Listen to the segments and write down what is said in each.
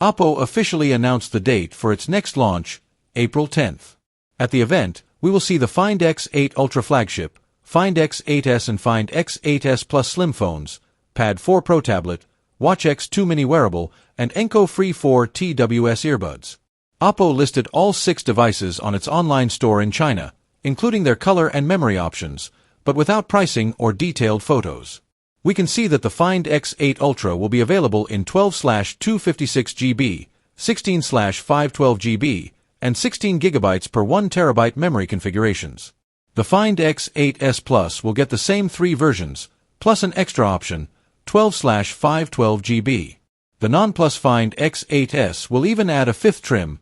Oppo officially announced the date for its next launch, April 10th. At the event, we will see the Find X8 Ultra flagship, Find X8s and Find X8s Plus slim phones, Pad 4 Pro tablet, Watch X2 mini wearable, and Enco Free 4 TWS earbuds. Oppo listed all 6 devices on its online store in China, including their color and memory options, but without pricing or detailed photos. We can see that the Find X8 Ultra will be available in 12/256 GB, 16/512 GB, and 16 GB per 1 TB memory configurations. The Find X8s Plus will get the same 3 versions, plus an extra option, 12/512 GB. The non-Plus Find X8s will even add a 5th trim,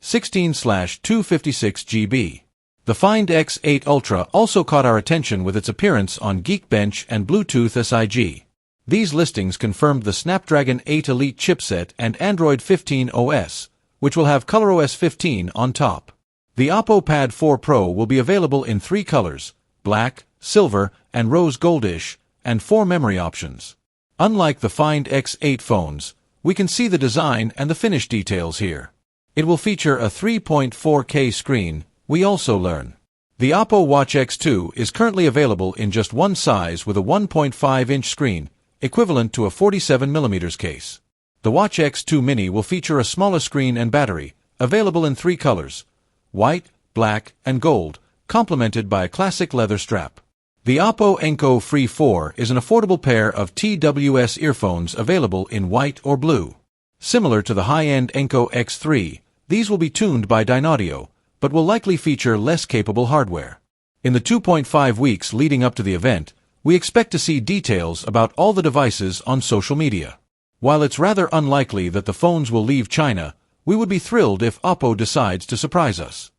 16/256 GB. The Find X8 Ultra also caught our attention with its appearance on Geekbench and Bluetooth SIG. These listings confirmed the Snapdragon 8 Elite chipset and Android 15 OS, which will have ColorOS 15 on top. The Oppo Pad 4 Pro will be available in 3 colors, black, silver, and rose goldish, and 4 memory options. Unlike the Find X8 phones, we can see the design and the finish details here. It will feature a 3.4K screen, we also learn. The Oppo Watch X2 is currently available in just one size with a 1.5-inch screen, equivalent to a 47mm case. The Watch X2 Mini will feature a smaller screen and battery, available in 3 colors, white, black, and gold, complemented by a classic leather strap. The Oppo Enco Free 4 is an affordable pair of TWS earphones available in white or blue. Similar to the high-end Enco X3, these will be tuned by Dynaudio, but will likely feature less capable hardware. In the 2.5 weeks leading up to the event, we expect to see details about all the devices on social media. While it's rather unlikely that the phones will leave China, we would be thrilled if Oppo decides to surprise us.